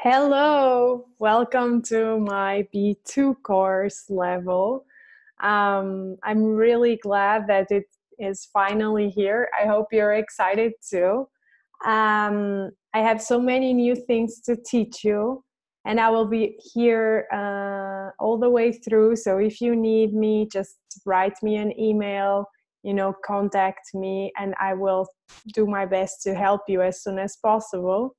Hello, welcome to my B2 course level. I'm really glad that it is finally here. I hope you're excited too. I have so many new things to teach you, and I will be here all the way through. So if you need me, just write me an email, contact me, and I will do my best to help you as soon as possible.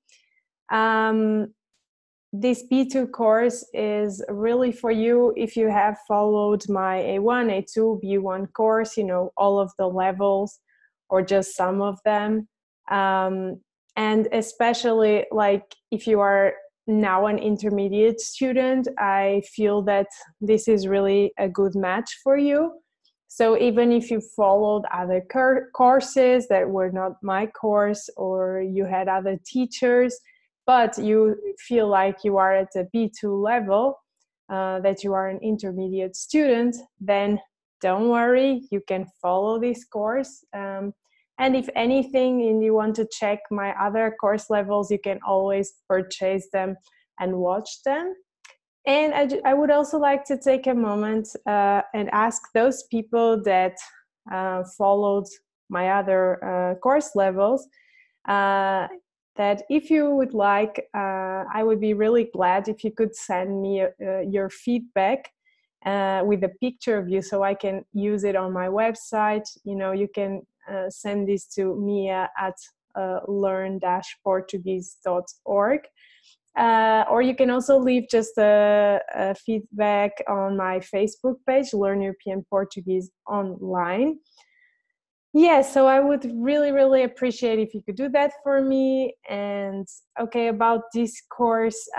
This B2 course is really for you if you have followed my A1, A2, B1 course, all of the levels or just some of them. And especially like if you are now an intermediate student, I feel that this is really a good match for you. So even if you followed other courses that were not my course or you had other teachers, but you feel like you are at a B2 level, that you are an intermediate student, then don't worry, you can follow this course. And if anything and you want to check my other course levels, you can always purchase them and watch them. And I would also like to take a moment and ask those people that followed my other course levels that if you would like, I would be really glad if you could send me your feedback with a picture of you so I can use it on my website. You can send this to Mia at learn-portuguese.org. Or you can also leave just a feedback on my Facebook page, Learn European Portuguese Online. Yeah, so I would really, really appreciate if you could do that for me. And okay, about this course,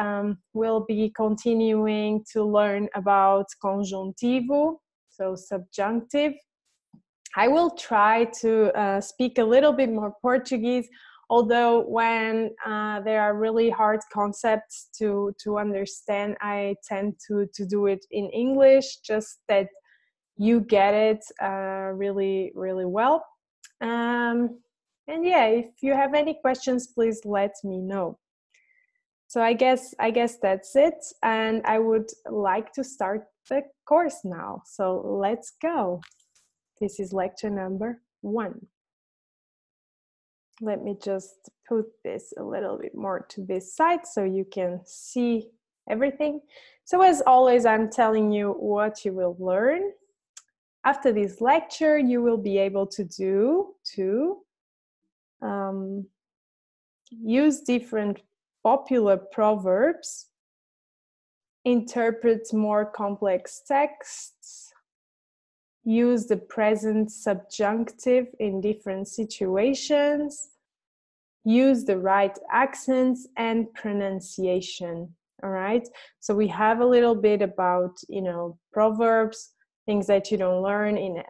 we'll be continuing to learn about conjuntivo, so subjunctive. I will try to speak a little bit more Portuguese, although when there are really hard concepts to understand, I tend to do it in English, just that you get it really, really well. And yeah, if you have any questions, please let me know. So I guess that's it. And I would like to start the course now. So let's go. This is lecture number 1. Let me just put this a little bit more to this side so you can see everything. So as always, I'm telling you what you will learn. After this lecture, you will be able to use different popular proverbs, interpret more complex texts, use the present subjunctive in different situations, use the right accents and pronunciation. All right. So we have a little bit about, proverbs, things that you don't learn in,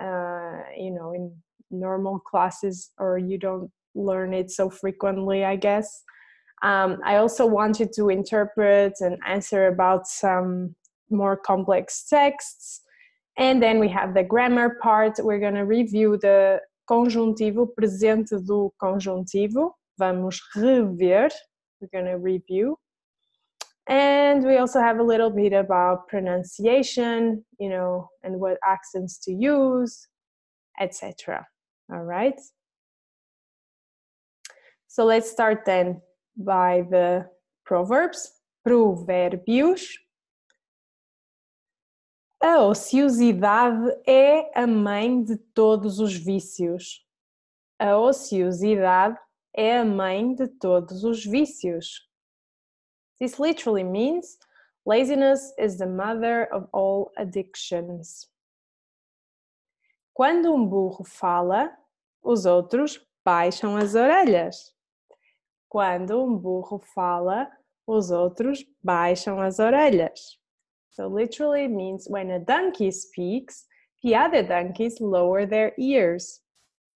in normal classes, or you don't learn it so frequently, I guess. I also wanted to interpret and answer about some more complex texts. And then we have the grammar part. We're going to review the conjuntivo, presente do conjuntivo. Vamos rever. We're going to review. And we also have a little bit about pronunciation, and what accents to use, etc. All right. So let's start then by the proverbs. Provérbios. A ociosidade é a mãe de todos os vícios. A ociosidade é a mãe de todos os vícios. This literally means laziness is the mother of all addictions. Quando burro fala, os outros baixam as orelhas. Quando burro fala, os outros baixam as orelhas. So literally means when a donkey speaks, the other donkeys lower their ears.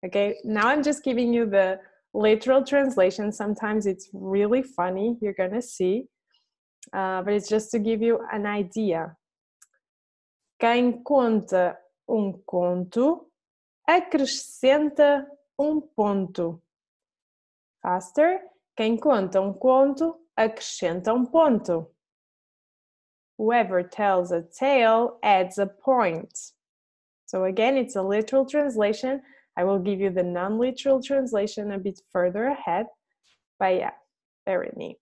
Okay, now I'm just giving you the literal translation. Sometimes it's really funny, you're gonna see, but it's just to give you an idea. Quem conta conto, acrescenta ponto. Faster. Quem conta conto, acrescenta ponto. Whoever tells a tale adds a point. So again, it's a literal translation. I will give you the non-literal translation a bit further ahead. But yeah, bear with me.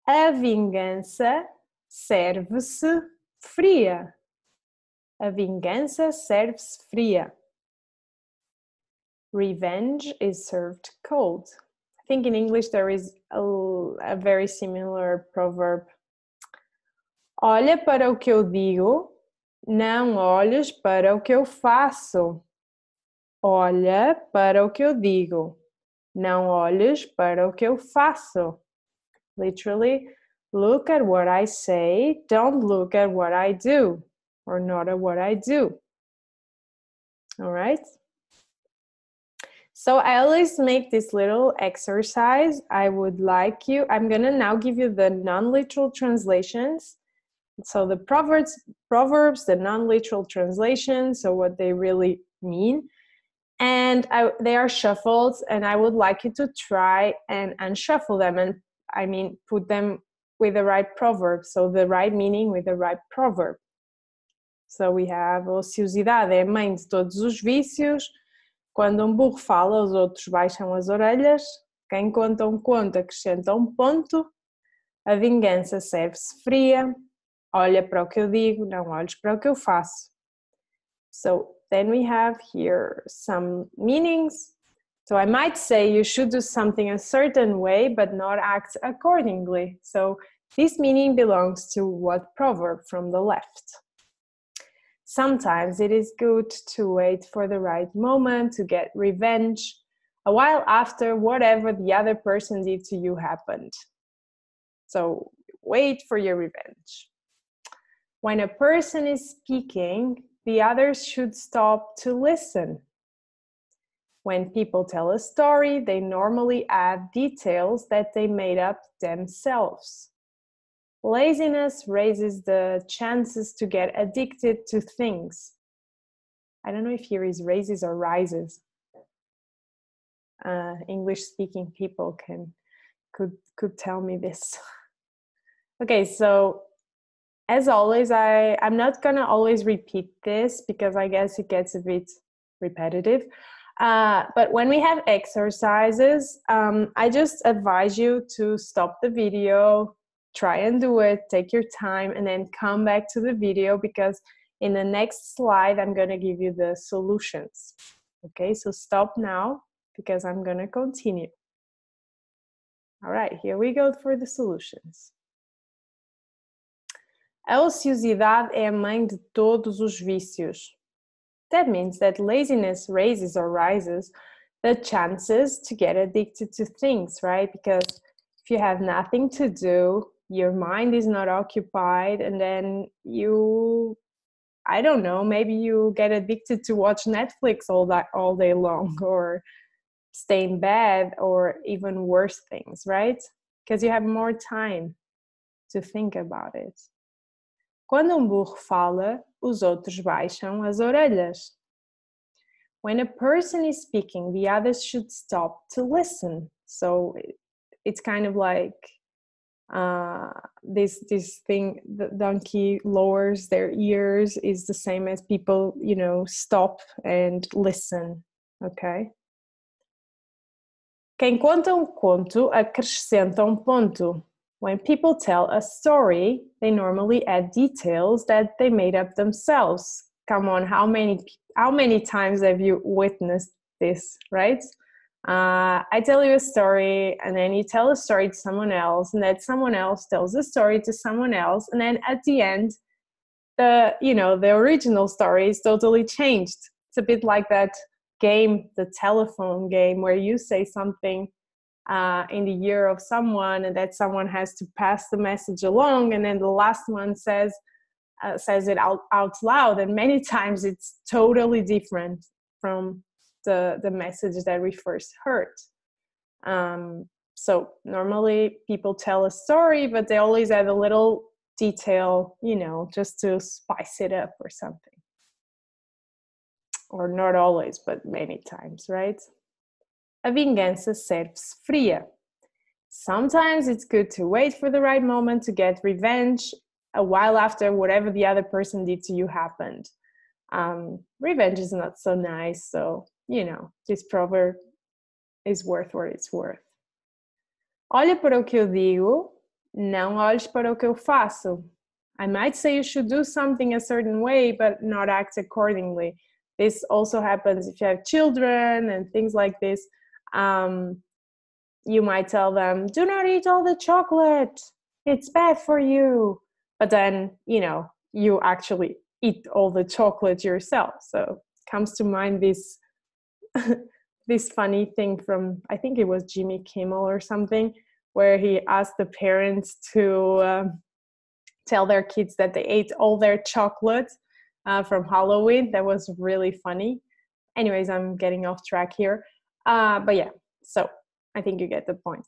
A vingança serve-se fria. A vingança serve-se fria. Revenge is served cold. I think in English there is a very similar proverb. Olha para o que eu digo, não olhes para o que eu faço. Olha para o que eu digo, não olhes para o que eu faço. Literally, look at what I say, don't look at what I do, or not at what I do. All right? So I always make this little exercise. I'm going to now give you the non-literal translations. So the proverbs, the non-literal translations, so what they really mean. And they are shuffled, and I would like you to try and unshuffle them. And I mean, put them with the right proverb. So the right meaning with the right proverb. So we have, ociosidade é mãe de todos os vícios. Quando um burro fala, os outros baixam as orelhas. Quem conta um conto acrescenta um ponto. A vingança serve-se fria. Olha para o que eu digo, não olhes para o que eu faço. So then we have here some meanings. So I might say you should do something a certain way, but not act accordingly. So this meaning belongs to what proverb from the left? Sometimes it is good to wait for the right moment to get revenge, a while after whatever the other person did to you happened. So wait for your revenge. When a person is speaking, the others should stop to listen. When people tell a story, they normally add details that they made up themselves. Laziness raises the chances to get addicted to things. I don't know if here is raises or rises. English-speaking people could tell me this. Okay, so as always, I'm not gonna always repeat this because I guess it gets a bit repetitive. But when we have exercises, I just advise you to stop the video, try and do it, take your time, and then come back to the video because in the next slide, I'm gonna give you the solutions. Okay, so stop now because I'm gonna continue. All right, here we go for the solutions. A ociosidade é a mãe de todos os vícios. That means that laziness raises or rises the chances to get addicted to things, right? Because if you have nothing to do, your mind is not occupied, and then I don't know, maybe you get addicted to watch Netflix all day long, or stay in bed, or even worse things, right? Because you have more time to think about it. Quando burro fala, os outros baixam as orelhas. When a person is speaking, the others should stop to listen. So it's kind of like this thing, the donkey lowers their ears, is the same as people, stop and listen, okay? Quem conta conto acrescenta ponto. When people tell a story, they normally add details that they made up themselves. Come on, how many times have you witnessed this, right? I tell you a story, and then you tell a story to someone else, and that someone else tells a story to someone else, and then at the end, the original story is totally changed. It's a bit like that game, the telephone game, where you say something in the ear of someone, and that someone has to pass the message along, and then the last one says it out loud, and many times it's totally different from the message that we first heard. So normally people tell a story, but they always add a little detail, just to spice it up or something. Or not always, but many times, right? A vingança serve-se fria. Sometimes it's good to wait for the right moment to get revenge a while after whatever the other person did to you happened. Revenge is not so nice, so, you know, this proverb is worth what it's worth. Olha para o que eu digo, não olhes para o que eu faço. I might say you should do something a certain way, but not act accordingly. This also happens if you have children and things like this. You might tell them, do not eat all the chocolate. It's bad for you. But then, you know, you actually eat all the chocolate yourself. So comes to mind this this funny thing from, I think it was Jimmy Kimmel or something, where he asked the parents to tell their kids that they ate all their chocolate from Halloween. That was really funny. Anyways, I'm getting off track here. But yeah, so I think you get the point.